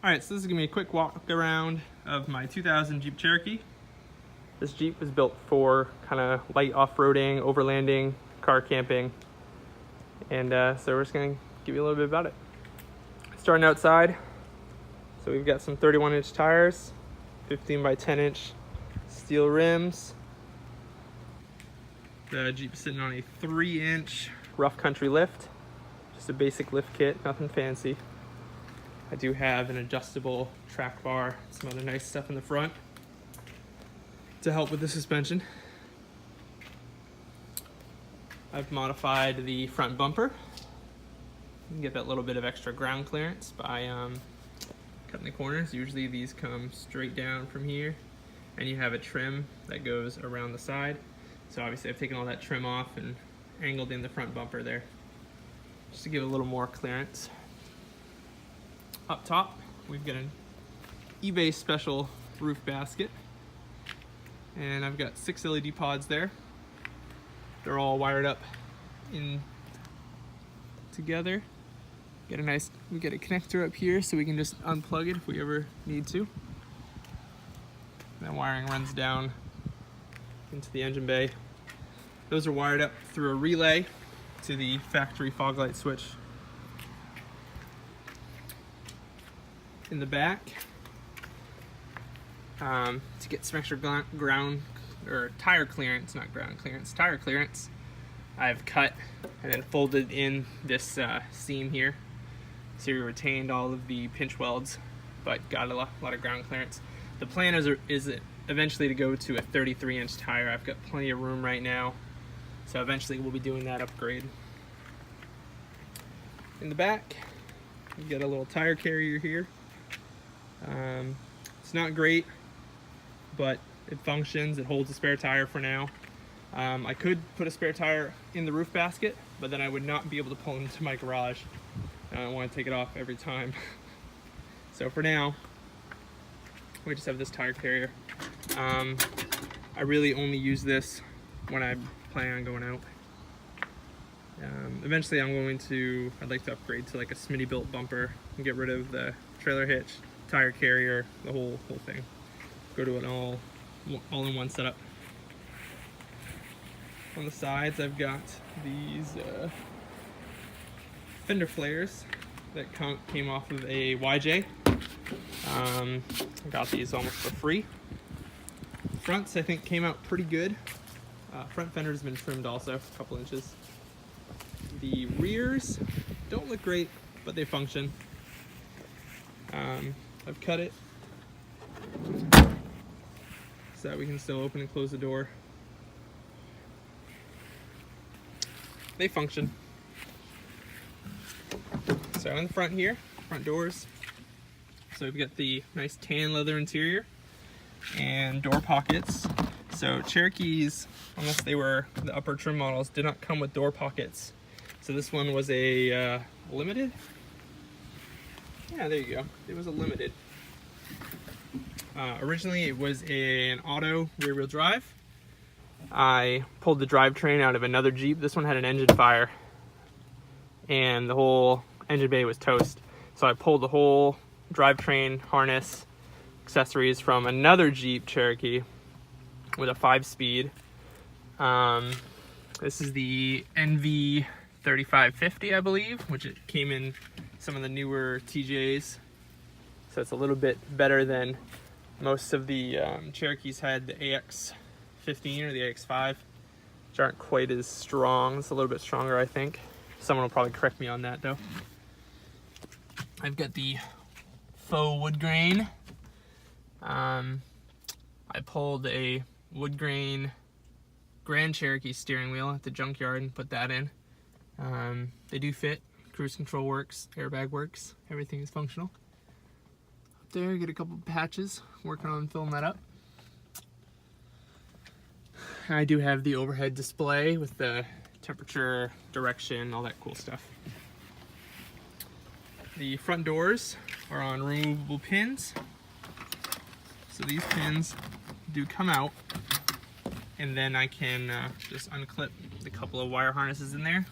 Alright, so this is going to be a quick walk around of my 2000 Jeep Cherokee. This Jeep was built for kind of light off-roading, overlanding, car camping. And so we're just going to give you a little bit about it. Starting outside, so we've got some 31-inch tires, 15 by 10-inch steel rims. The Jeep's sitting on a 3-inch rough country lift. Just a basic lift kit, nothing fancy. I do have an adjustable track bar, some other nice stuff in the front to help with the suspension. I've modified the front bumper. You can get that little bit of extra ground clearance by cutting the corners. Usually these come straight down from here, and you have a trim that goes around the side. So obviously I've taken all that trim off and angled in the front bumper there, just to give a little more clearance. Up top, we've got an eBay special roof basket, and I've got 6 LED pods there. They're all wired up in together. We get a connector up here so we can just unplug it if we ever need to. That wiring runs down into the engine bay. Those are wired up through a relay to the factory fog light switch. In the back, to get some extra tire clearance, not ground clearance, tire clearance, I've cut and then folded in this seam here. So we retained all of the pinch welds, but got a lot of ground clearance. The plan is eventually to go to a 33-inch tire. I've got plenty of room right now, so eventually we'll be doing that upgrade. In the back, we've got a little tire carrier here. It's not great, but it functions. It holds a spare tire for now. I could put a spare tire in the roof basket, but then I would not be able to pull it into my garage. I don't want to take it off every time. So for now, we just have this tire carrier. I really only use this when I plan on going out. Eventually I'd like to upgrade to like a Smitty built bumper and get rid of the trailer hitch, tire carrier, the whole thing. Go to an all-in-one setup. On the sides, I've got these fender flares that came off of a YJ. I got these almost for free. Fronts, I think, came out pretty good. Front fender's been trimmed also, a couple inches. The rears don't look great, but they function. I've cut it so that we can still open and close the door. They function. So in the front here, front doors, so we've got the nice tan leather interior and door pockets. So Cherokees, unless they were the upper trim models, did not come with door pockets. So this one was a limited. Yeah, there you go. It was a limited. Originally it was an auto rear-wheel drive. I pulled the drivetrain out of another Jeep. This one had an engine fire, and the whole engine bay was toast. So I pulled the whole drivetrain, harness, accessories from another Jeep Cherokee with a 5-speed. This is the NV 3550, I believe, which it came in some of the newer TJs. So it's a little bit better than most of the Cherokees had the AX15 or the AX5, which aren't quite as strong. It's a little bit stronger, I think. Someone will probably correct me on that though. I've got the faux wood grain. I pulled a wood grain Grand Cherokee steering wheel at the junkyard and put that in. They do fit. Cruise control works, airbag works, everything is functional. Up there, get a couple patches, working on filling that up. I do have the overhead display with the temperature, direction, all that cool stuff. The front doors are on removable pins. So these pins do come out, and then I can just unclip the couple of wire harnesses in there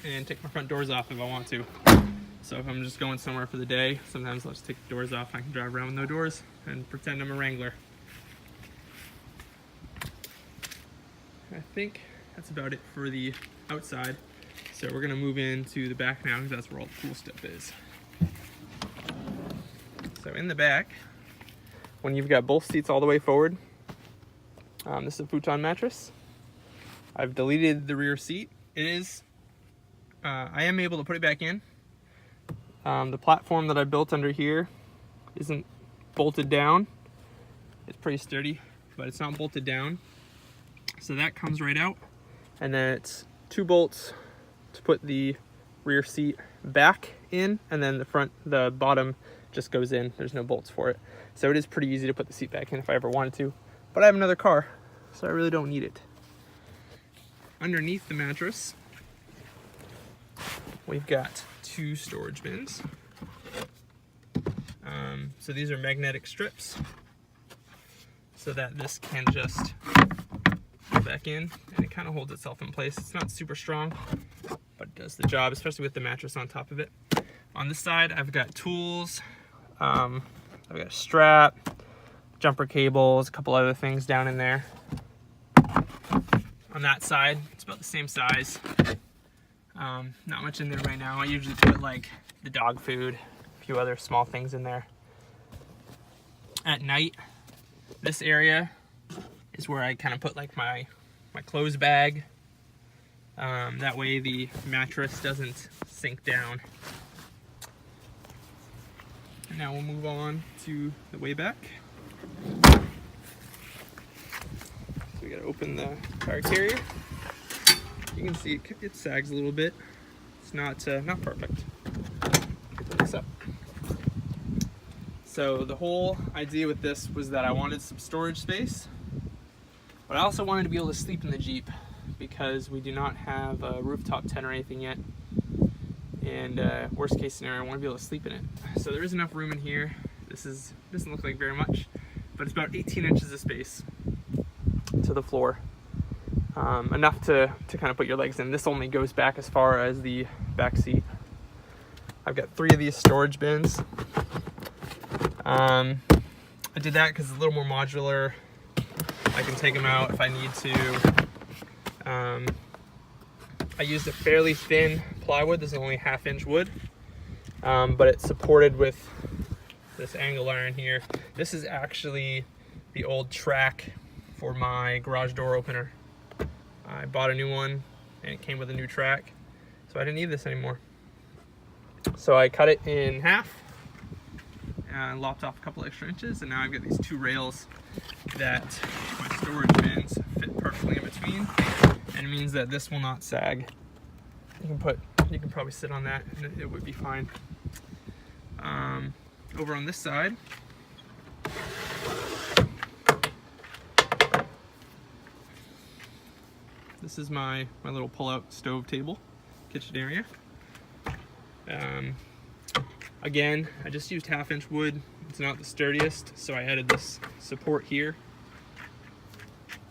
and take my front doors off if I want to. So if I'm just going somewhere for the day, sometimes I'll just take the doors off and I can drive around with no doors and pretend I'm a Wrangler. I think that's about it for the outside. So we're gonna move into the back now because that's where all the cool stuff is. So in the back, when you've got both seats all the way forward, this is a Futon mattress. I've deleted the rear seat. It is, I am able to put it back in. The platform that I built under here isn't bolted down. It's pretty sturdy, but it's not bolted down. So that comes right out. And then it's 2 bolts to put the rear seat back in, and then the bottom just goes in. There's no bolts for it. So it is pretty easy to put the seat back in if I ever wanted to. But I have another car, so I really don't need it. Underneath the mattress, we've got 2 storage bins. So these are magnetic strips so that this can just go back in, and it kind of holds itself in place. It's not super strong, but it does the job, especially with the mattress on top of it. On this side, I've got tools, I've got a strap, jumper cables, a couple other things down in there. On that side, it's about the same size. Not much in there right now. I usually put like the dog food, a few other small things in there. At night, this area is where I kind of put like my clothes bag. That way the mattress doesn't sink down. And now we'll move on to the way back. So we gotta open the car carrier. You can see it sags a little bit. It's not perfect. Open this up. So the whole idea with this was that I wanted some storage space, but I also wanted to be able to sleep in the Jeep because we do not have a rooftop tent or anything yet. And worst case scenario, I want to be able to sleep in it. So there is enough room in here. This doesn't look like very much, but it's about 18 inches of space to the floor. Enough to kind of put your legs in. This only goes back as far as the back seat. I've got 3 of these storage bins. I did that because it's a little more modular. I can take them out if I need to. I used a fairly thin plywood. This is only 1/2 inch wood, but it's supported with this angle iron here. This is actually the old track for my garage door opener. I bought a new one and it came with a new track, so I didn't need this anymore. So I cut it in half and lopped off a couple extra inches, and now I've got these 2 rails that my storage bins fit perfectly in between, and it means that this will not sag. You can probably sit on that and it would be fine. Over on this side, this is my little pull-out stove table, kitchen area. Again, I just used 1/2 inch wood. It's not the sturdiest, so I added this support here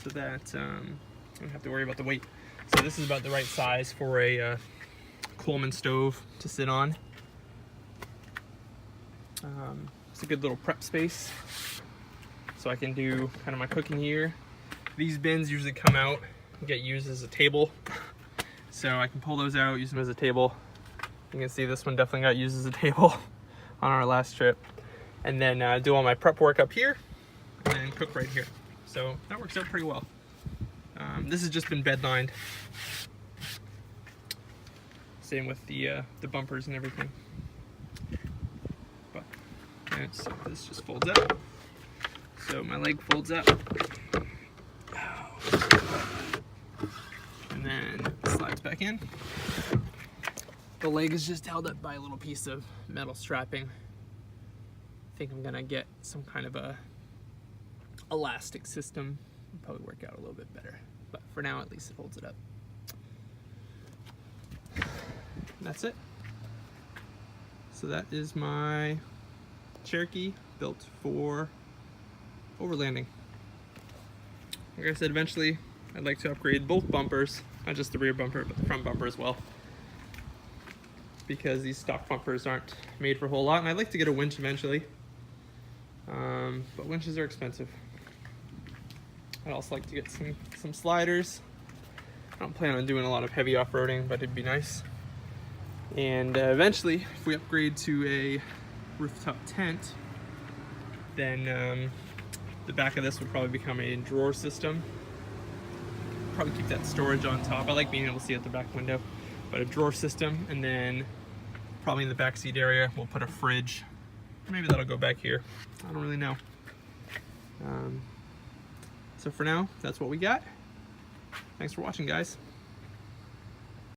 so that I don't have to worry about the weight. So this is about the right size for a Coleman stove to sit on. It's a good little prep space, so I can do kind of my cooking here. These bins usually come out and get used as a table, so I can pull those out, use them as a table. You can see this one definitely got used as a table on our last trip. And then do all my prep work up here and then cook right here. So that works out pretty well. This has just been bed lined. Same with the bumpers and everything. But this just folds up. So my leg folds up. And then slides back in. The leg is just held up by a little piece of metal strapping. I think I'm gonna get some kind of a elastic system. It'll probably work out a little bit better. But for now, at least it holds it up. And that's it. So that is my Cherokee built for overlanding. Like I said, eventually I'd like to upgrade both bumpers, not just the rear bumper, but the front bumper as well. because these stock bumpers aren't made for a whole lot, and I'd like to get a winch eventually. But winches are expensive. I'd also like to get some sliders. I don't plan on doing a lot of heavy off-roading, but it'd be nice. And eventually, if we upgrade to a rooftop tent, then the back of this would probably become a drawer system. Probably keep that storage on top. I like being able to see out the back window, but a drawer system, and then probably in the back seat area we'll put a fridge. Maybe that'll go back here. I don't really know. So for now, that's what we got. Thanks for watching, guys.